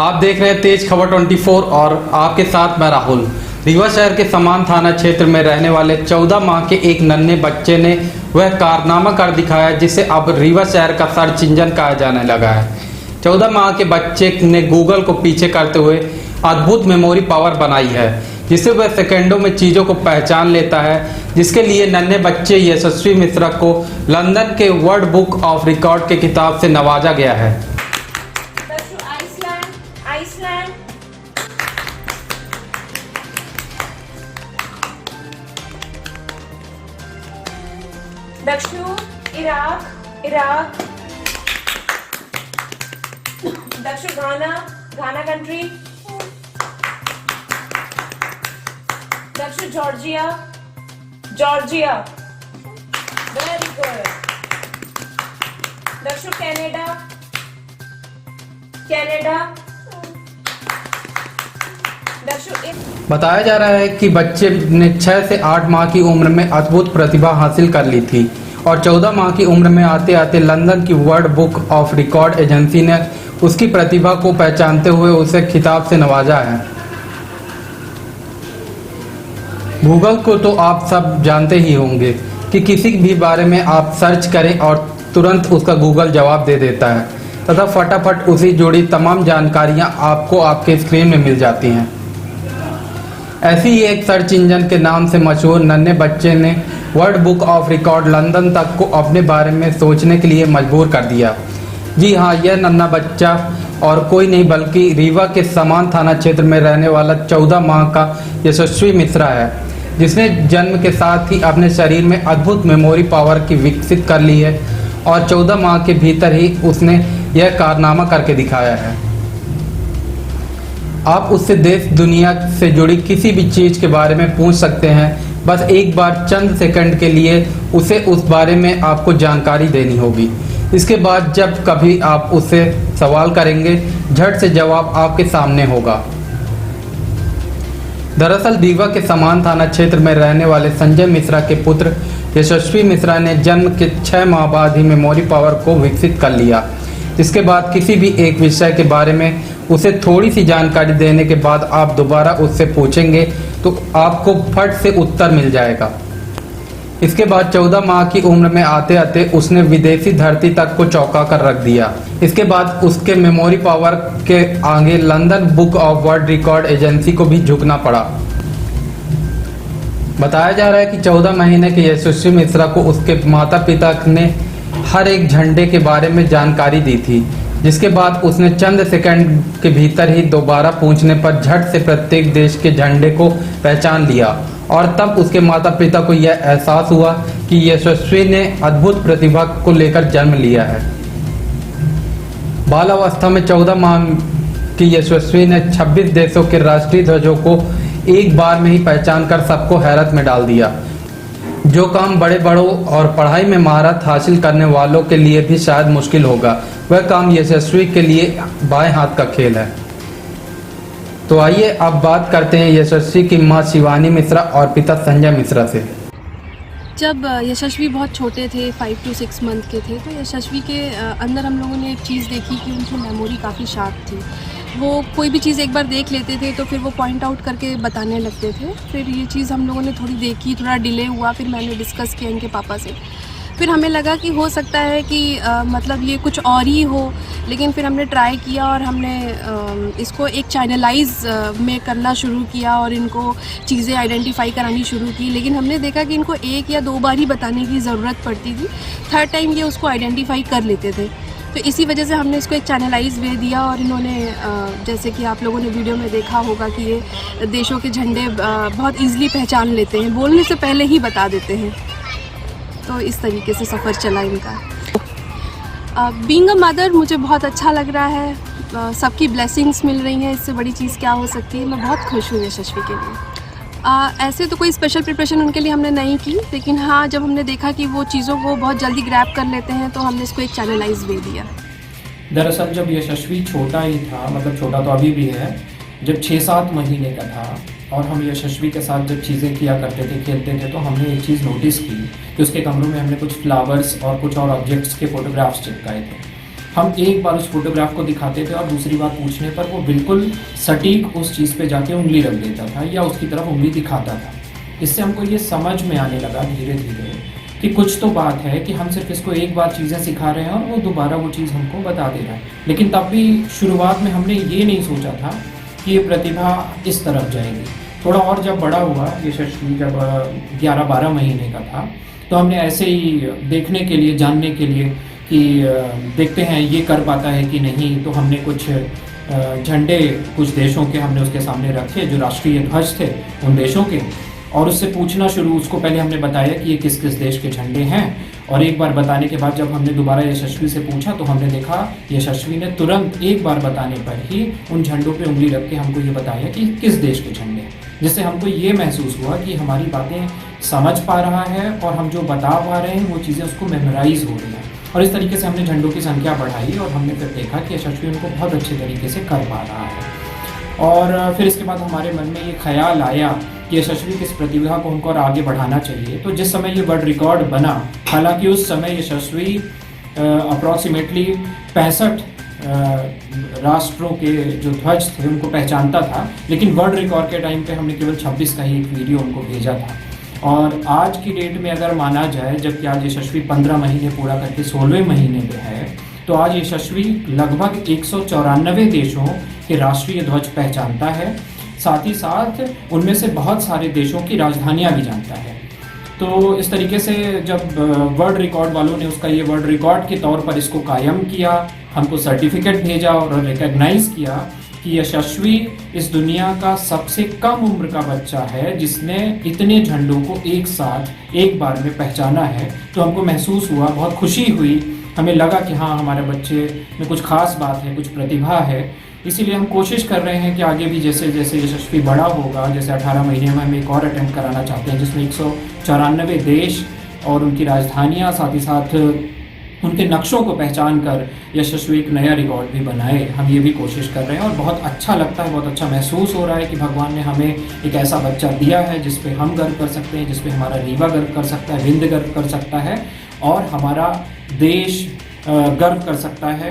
आप देख रहे हैं तेज खबर 24 और आपके साथ मैं राहुल। रीवा शहर के समान थाना क्षेत्र में रहने वाले 14 माह के एक नन्हे बच्चे ने वह कारनामा कर दिखाया जिसे अब रीवा शहर का सर्च इंजन कहा जाने लगा है। 14 माह के बच्चे ने गूगल को पीछे करते हुए अद्भुत मेमोरी पावर बनाई है जिससे वह सेकंडों में चीज़ों को पहचान लेता है, जिसके लिए नन्हे बच्चे यशस्वी मिश्रा को लंदन के वर्ल्ड बुक ऑफ रिकॉर्ड के खिताब से नवाजा गया है। दक्षिण इराक, दक्षिण घाना कंट्री, दक्षिण जॉर्जिया, वेरी गुड। दक्षिण कनाडा, दक्षिण। बताया जा रहा है कि बच्चे ने 6 से 8 माह की उम्र में अद्भुत प्रतिभा हासिल कर ली थी और 14 माह की उम्र में आते आते लंदन की world book of record agency ने उसकी प्रतिभा को पहचानते हुए उसे खिताब से नवाजा है। गूगल को तो आप सब जानते ही होंगे कि किसी भी बारे में आप सर्च करें और तुरंत उसका गूगल जवाब दे देता है तथा फटाफट उसी जुड़ी तमाम जानकारियां आपको आपके स्क्रीन में मिल जाती हैं। ऐसी ही एक सर्च इंजन के नाम से मशहूर नन्हे बच्चे ने world book of record London तक को अपने बारे में सोचने के लिए मजबूर कर दिया। जी हाँ, यह नन्हा बच्चा और कोई नहीं बल्कि रीवा के समान थाना क्षेत्र में रहने वाला 14 माह का यशस्वी मिश्रा है, जिसने जन्म के साथ ही अपने शरीर में अद्भुत मेमोरी पावर की विकसित कर ली है और 14 माह के भीतर ही उसने यह कारनामा करके दिखाया है। आप उससे देश दुनिया से जुड़ी किसी भी चीज़ के बारे में पूछ सकते हैं, बस एक बार चंद सेकंड के लिए उसे उस बारे में आपको जानकारी देनी होगी। इसके बाद जब कभी आप उससे सवाल करेंगे, झट से जवाब आपके सामने होगा। दरअसल रीवा के समान थाना क्षेत्र में रहने वाले संजय मिश्रा के पुत्र यशस्वी मिश्रा ने जन्म के 6 माह बाद ही मेमोरी पावर को विकसित कर लिया, जिसके बाद किसी भी एक विषय के बारे में उसे थोड़ी सी जानकारी देने के बाद आप दोबारा उससे पूछेंगे तो आपको फट से उत्तर मिल जाएगा। इसके बाद 14 माह की उम्र में आते आते उसने विदेशी धरती तक को चौंका कर रख दिया। इसके बाद उसके मेमोरी पावर के आगे London book of world record agency को भी झुकना पड़ा। बताया जा रहा है कि 14 महीने के यशस्वी मिश्रा को उसके माता पिता ने हर एक झंडे के बारे में जानकारी दी थी, जिसके बाद उसने चंद सेकंड के भीतर ही दोबारा पूछने पर झट से प्रत्येक देश के झंडे को पहचान लिया और तब उसके माता पिता को यह एहसास हुआ कि यशस्वी ने अद्भुत प्रतिभा को लेकर जन्म लिया है। बालावस्था में 14 माह की यशस्वी ने 26 देशों के राष्ट्रीय ध्वजों को एक बार में ही पहचान कर सबको हैरत में डाल दिया। जो काम बड़े बड़ों और पढ़ाई में महारत हासिल करने वालों के लिए भी शायद मुश्किल होगा, वह काम यशस्वी के लिए बाएं हाथ का खेल है। तो आइए अब बात करते हैं यशस्वी की मां शिवानी मिश्रा और पिता संजय मिश्रा से। जब यशस्वी बहुत छोटे थे, 5 to 6 मंथ के थे, तो यशस्वी के अंदर हम लोगों ने एक चीज़ देखी कि उनकी मेमोरी काफ़ी शार्प थी। वो कोई भी चीज़ एक बार देख लेते थे तो फिर वो पॉइंट आउट करके बताने लगते थे। फिर ये चीज़ हम लोगों ने थोड़ी देखी, थोड़ा डिले हुआ, फिर मैंने डिस्कस किया इनके पापा से। फिर हमें लगा कि हो सकता है कि मतलब ये कुछ और ही हो, लेकिन फिर हमने ट्राई किया और हमने इसको एक चैनलाइज में करना शुरू किया और इनको चीज़ें आइडेंटिफाई करानी शुरू की। लेकिन हमने देखा कि इनको 1 या 2 बार ही बताने की ज़रूरत पड़ती थी, 3rd टाइम ये उसको आइडेंटिफाई कर लेते थे। तो इसी वजह से हमने इसको एक चैनलाइज वे दिया और इन्होंने जैसे कि आप लोगों ने वीडियो में देखा होगा कि ये देशों के झंडे बहुत ईजिली पहचान लेते हैं, बोलने से पहले ही बता देते हैं। तो इस तरीके से सफ़र चला इनका। बीइंग अ मदर मुझे बहुत अच्छा लग रहा है, सबकी ब्लेसिंग्स मिल रही हैं, इससे बड़ी चीज़ क्या हो सकती है। मैं बहुत खुश हूँ यशस्वी के लिए। ऐसे तो कोई स्पेशल प्रिपरेशन उनके लिए हमने नहीं की, लेकिन हाँ, जब हमने देखा कि वो चीज़ों को बहुत जल्दी ग्रैब कर लेते हैं तो हमने इसको एक चैनलाइज वे दिया। दरअसल जब यशस्वी छोटा ही था, मतलब छोटा तो अभी भी है, जब 6-7 महीने का था और हम यशस्वी के साथ जब चीज़ें किया करते थे, खेलते थे, तो हमने एक चीज़ नोटिस की कि उसके कमरों में हमने कुछ फ्लावर्स और कुछ और ऑब्जेक्ट्स के फ़ोटोग्राफ्स चिपकाए थे। हम एक बार उस फोटोग्राफ को दिखाते थे और दूसरी बार पूछने पर वो बिल्कुल सटीक उस चीज़ पे जाके उंगली रख देता था या उसकी तरफ उंगली दिखाता था। इससे हमको ये समझ में आने लगा धीरे धीरे कि कुछ तो बात है कि हम सिर्फ इसको एक बार चीज़ें सिखा रहे हैं और वो दोबारा वो चीज़ हमको बता दे रहा है। लेकिन तब भी शुरुआत में हमने ये नहीं सोचा था कि ये प्रतिभा इस तरफ जाएगी। थोड़ा और जब बड़ा हुआ, यशस्वी जब 11-12 महीने का था, तो हमने ऐसे ही देखने के लिए, जानने के लिए कि देखते हैं ये कर पाता है कि नहीं, तो हमने कुछ झंडे कुछ देशों के हमने उसके सामने रखे जो राष्ट्रीय ध्वज थे उन देशों के, और उससे पूछना शुरू। उसको पहले हमने बताया कि ये किस किस देश के झंडे हैं, और एक बार बताने के बाद जब हमने दोबारा यशस्वी से पूछा तो हमने देखा यशस्वी ने तुरंत एक बार बताने पर ही उन झंडों पे उंगली रख के हमको ये बताया कि किस देश के झंडे हैं, जिससे हमको ये महसूस हुआ कि हमारी बातें समझ पा रहा है और हम जो बता पा रहे हैं वो चीज़ें उसको मेमोराइज हो रही हैं। और इस तरीके से हमने झंडों की संख्या बढ़ाई और हमने फिर देखा कि यशस्वी उनको बहुत अच्छे तरीके से कर पा रहा है। और फिर इसके बाद हमारे मन में ये ख्याल आया कि यशस्वी की इस प्रतिभा को हमको और आगे बढ़ाना चाहिए। तो जिस समय ये वर्ल्ड रिकॉर्ड बना, हालांकि उस समय यशस्वी अप्रॉक्सीमेटली 65 राष्ट्रों के जो ध्वज थे उनको पहचानता था, लेकिन वर्ल्ड रिकॉर्ड के टाइम पे हमने केवल 26 का ही एक वीडियो उनको भेजा था। और आज की डेट में अगर माना जाए, जबकि आज यशस्वी 15 महीने पूरा करके 16वें महीने में है, तो आज यशस्वी लगभग 194 देशों के राष्ट्रीय ध्वज पहचानता है। साथ ही साथ उनमें से बहुत सारे देशों की राजधानियां भी जानता है। तो इस तरीके से जब वर्ल्ड रिकॉर्ड वालों ने उसका ये वर्ल्ड रिकॉर्ड के तौर पर इसको कायम किया, हमको सर्टिफिकेट भेजा और रिकॉग्नाइज किया कि यशस्वी इस दुनिया का सबसे कम उम्र का बच्चा है जिसने इतने झंडों को एक साथ एक बार में पहचाना है, तो हमको महसूस हुआ, बहुत खुशी हुई। हमें लगा कि हाँ, हमारे बच्चे में कुछ खास बात है, कुछ प्रतिभा है। इसीलिए हम कोशिश कर रहे हैं कि आगे भी जैसे जैसे यशस्वी बड़ा होगा, जैसे 18 महीने में हम एक और अटेम्प्ट कराना चाहते हैं जिसमें 194 देश और उनकी राजधानियाँ, साथ ही साथ उनके नक्शों को पहचान कर यशस्वी एक नया रिकॉर्ड भी बनाए। हम ये भी कोशिश कर रहे हैं और बहुत अच्छा लगता है, बहुत अच्छा महसूस हो रहा है कि भगवान ने हमें एक ऐसा बच्चा दिया है जिस पे हम गर्व कर सकते हैं, जिस पे हमारा रीवा गर्व कर सकता है, विंध्य गर्व कर सकता है और हमारा देश गर्व कर सकता है।